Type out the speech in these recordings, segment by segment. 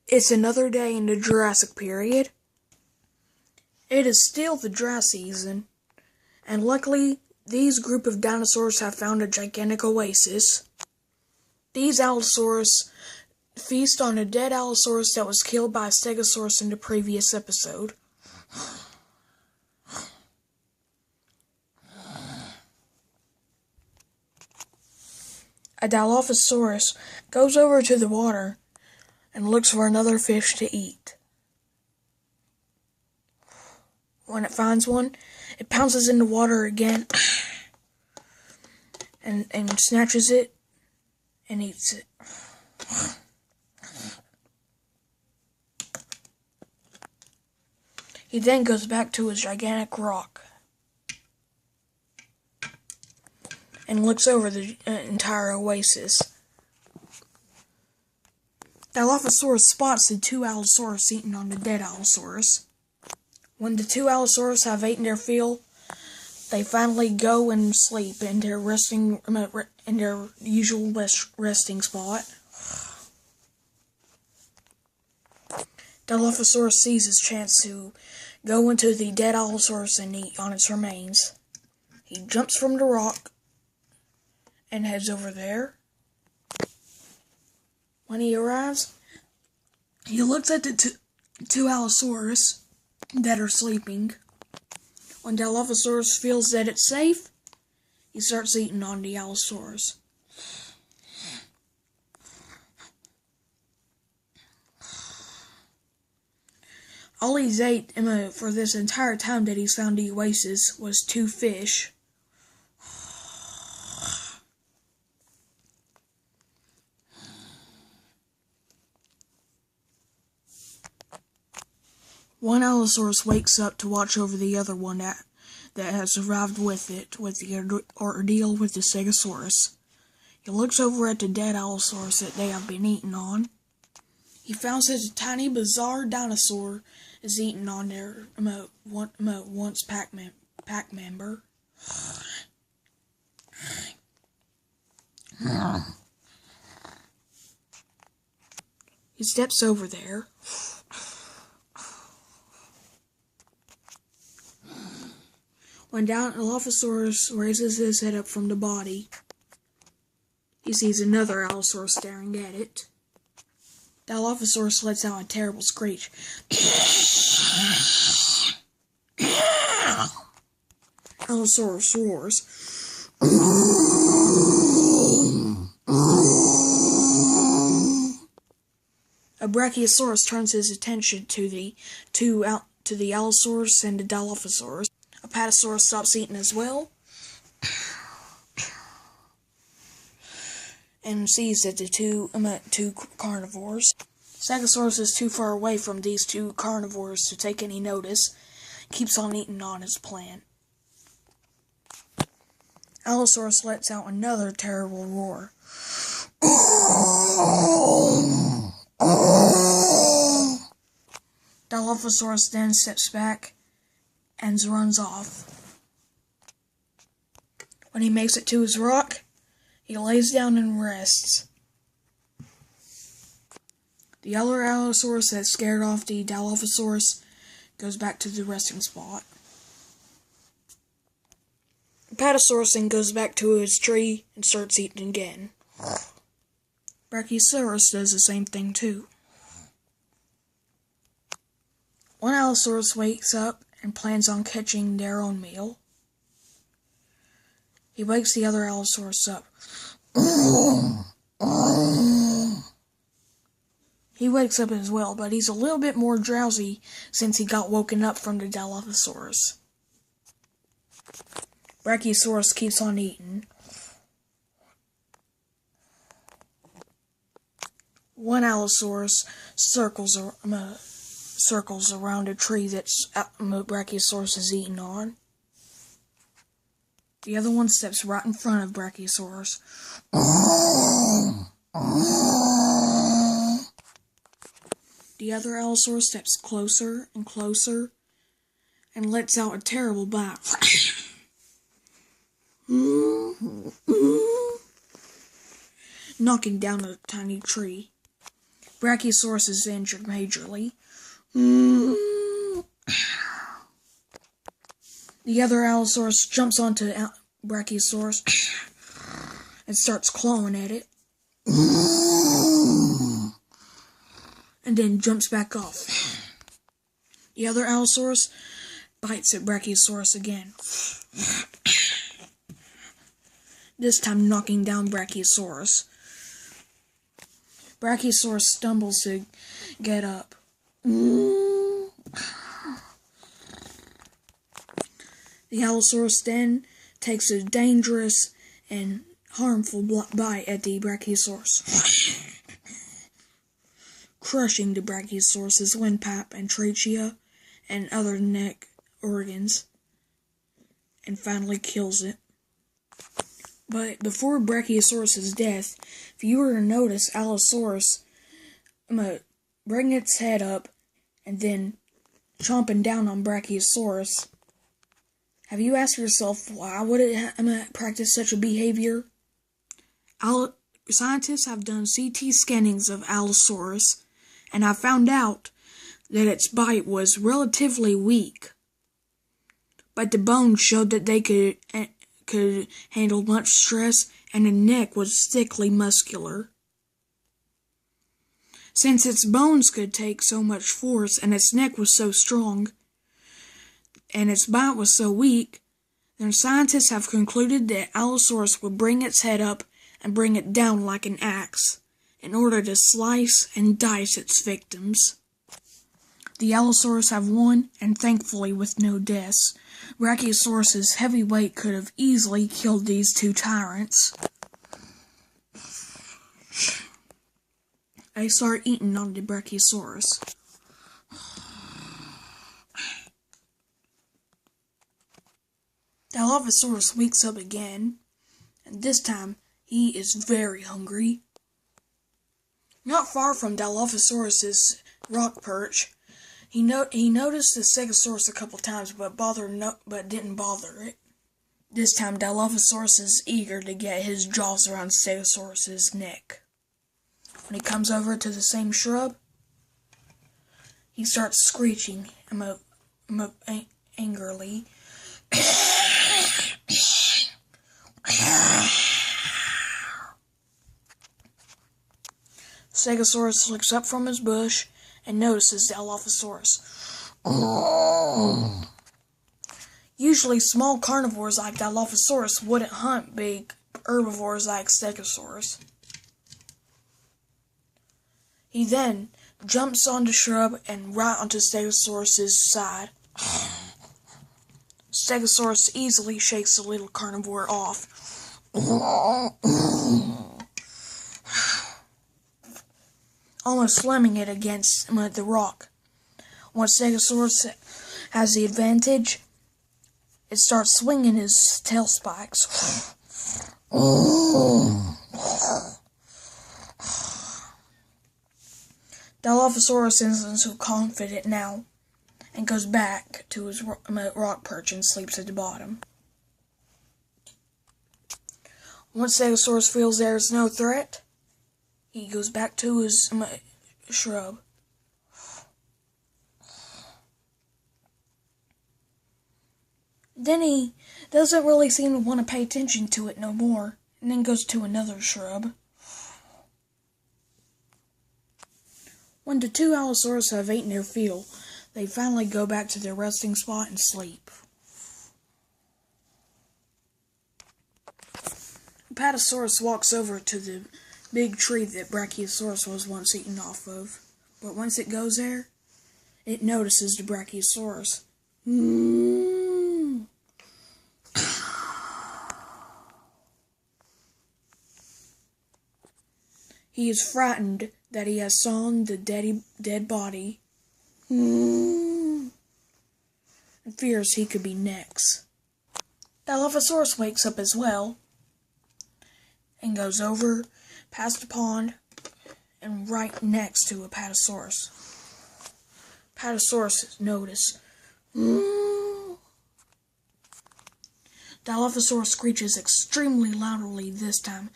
It's another day in the Jurassic period. It is still the dry season, and luckily, these group of dinosaurs have found a gigantic oasis. These allosaurs feast on a dead allosaurus that was killed by a stegosaurus in the previous episode. A Dilophosaurus goes over to the water and looks for another fish to eat. When it finds one, it pounces in the water again and snatches it and eats it. He then goes back to his gigantic rock and looks over the entire oasis. Dilophosaurus spots the two allosaurus eating on the dead allosaurus. When the two allosaurus have eaten their fill, they finally go and sleep in their usual resting spot. Dilophosaurus sees his chance to go into the dead allosaurus and eat on its remains. He jumps from the rock and heads over there. When he arrives, he looks at the two allosaurus that are sleeping. When Dilophosaurus feels that it's safe, he starts eating on the allosaurus. All he's ate for this entire time that he's found the oasis was 2 fish. One allosaurus wakes up to watch over the other one that has survived with the ordeal with the stegosaurus. He looks over at the dead allosaurus that they have been eating on. He finds that a tiny, bizarre dinosaur is eating on their once pack member. He steps over there. When Dilophosaurus raises his head up from the body, he sees another allosaurus staring at it. Dilophosaurus lets out a terrible screech. Allosaurus roars. A Brachiosaurus turns his attention to the Allosaurus and the Dilophosaurus. A Apatosaurus stops eating as well and sees that the two carnivores. Stegosaurus is too far away from these two carnivores to take any notice. Keeps on eating on his plan. Allosaurus lets out another terrible roar. Dilophosaurus then steps back and runs off. When he makes it to his rock, he lays down and rests. The other Allosaurus that scared off the Dilophosaurus goes back to the resting spot. Apatosaurus then goes back to his tree and starts eating again. Brachiosaurus does the same thing too. One Allosaurus wakes up and plans on catching their own meal. He wakes the other Allosaurus up. He wakes up as well, but he's a little bit more drowsy since he got woken up from the Dilophosaurus. Brachiosaurus keeps on eating. One Allosaurus circles around a tree that Brachiosaurus is eating on. The other one steps right in front of Brachiosaurus. The other Allosaurus steps closer and closer and lets out a terrible bite. Knocking down a tiny tree. Brachiosaurus is injured majorly. The other Allosaurus jumps onto Brachiosaurus and starts clawing at it. And then jumps back off. The other Allosaurus bites at Brachiosaurus again. This time knocking down Brachiosaurus. Brachiosaurus stumbles to get up. The Allosaurus then takes a dangerous and harmful bite at the Brachiosaurus, crushing the Brachiosaurus's windpipe and trachea and other neck organs, and finally kills it. But before Brachiosaurus's death, if you were to notice Allosaurus bring its head up and then chomping down on Brachiosaurus, have you asked yourself why would it practice such a behavior? Scientists have done CT scannings of Allosaurus, and have found out that its bite was relatively weak, but the bones showed that they could handle much stress, and the neck was thickly muscular. Since its bones could take so much force, and its neck was so strong, and its bite was so weak, then scientists have concluded that Allosaurus would bring its head up and bring it down like an axe, in order to slice and dice its victims. The Allosaurus have won, and thankfully with no deaths. Brachiosaurus's heavy weight could have easily killed these two tyrants. They start eating on the Brachiosaurus. Dilophosaurus wakes up again, and this time he is very hungry. Not far from Dilophosaurus's rock perch, he noticed the Stegosaurus a couple times, but didn't bother it. This time, Dilophosaurus is eager to get his jaws around Stegosaurus's neck. When he comes over to the same shrub, he starts screeching angrily. Stegosaurus looks up from his bush and notices Dilophosaurus. Usually small carnivores like Dilophosaurus wouldn't hunt big herbivores like Stegosaurus. He then jumps on the shrub and right onto Stegosaurus's side. Stegosaurus easily shakes the little carnivore off. Almost slamming it against the rock. Once Stegosaurus has the advantage, it starts swinging his tail spikes. Dilophosaurus isn't so confident now, and goes back to his rock perch and sleeps at the bottom. Once Stegosaurus feels there is no threat, he goes back to his shrub. Then he doesn't really seem to want to pay attention to it no more, and then goes to another shrub. When the two Allosaurus have eaten their fill, they finally go back to their resting spot and sleep. Apatosaurus walks over to the big tree that Brachiosaurus was once eaten off of, but once it goes there, it notices the Brachiosaurus. He is frightened that he has sawn the dead body, and fears he could be next. Dilophosaurus wakes up as well, and goes over past the pond and right next to Apatosaurus. Apatosaurus notices. Dilophosaurus screeches extremely loudly this time.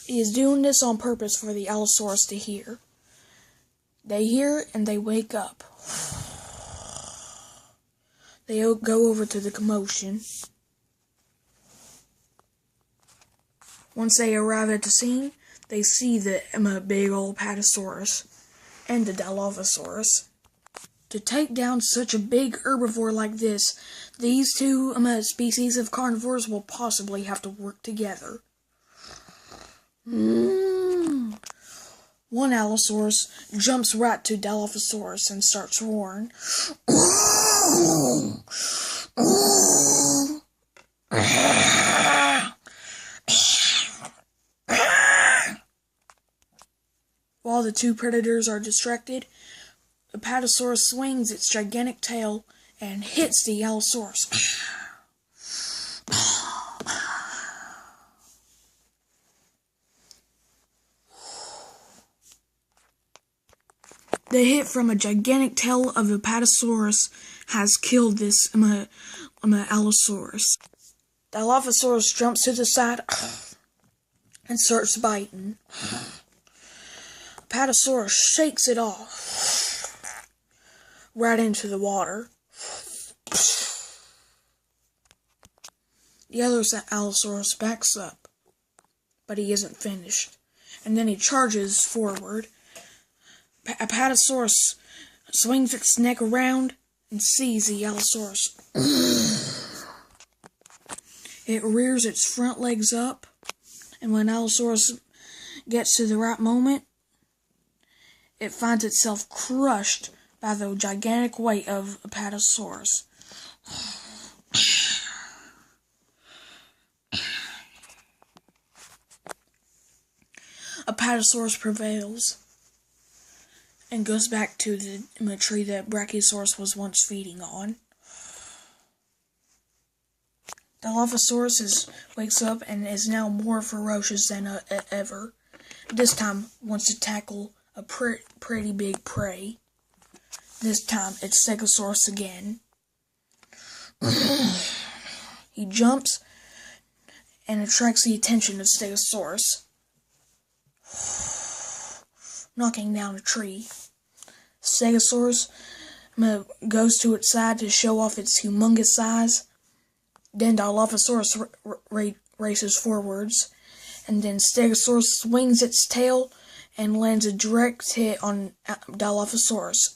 He is doing this on purpose for the Allosaurus to hear. They hear and they wake up. They go over to the commotion. Once they arrive at the scene, they see the big old Patasaurus and the Dilophosaurus. To take down such a big herbivore like this, these two species of carnivores will possibly have to work together. One Allosaurus jumps right to Dilophosaurus and starts roaring. While the two predators are distracted, the Patasaurus swings its gigantic tail and hits the Allosaurus. The hit from a gigantic tail of a Patasaurus has killed this Allosaurus. Dilophosaurus jumps to the side and starts biting. Patasaurus shakes it off right into the water. The other Allosaurus backs up, but he isn't finished, and then he charges forward. Patasaurus swings its neck around and sees the Allosaurus. It rears its front legs up, and when Allosaurus gets to the right moment, it finds itself crushed by the gigantic weight of Patasaurus. Patasaurus prevails and goes back to the tree that Brachiosaurus was once feeding on. Dilophosaurus wakes up and is now more ferocious than ever. This time wants to tackle a pretty big prey. This time it's Stegosaurus again. He jumps and attracts the attention of Stegosaurus, knocking down a tree. Stegosaurus goes to its side to show off its humongous size. Then Dilophosaurus races forwards, and then Stegosaurus swings its tail and lands a direct hit on Dilophosaurus.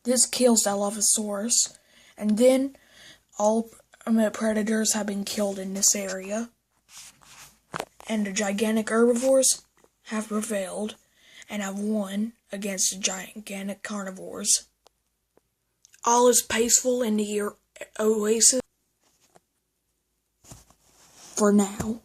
This kills Dilophosaurus, and then all predators have been killed in this area, and the gigantic herbivores have prevailed and have won against the gigantic carnivores. All is peaceful in the oasis for now.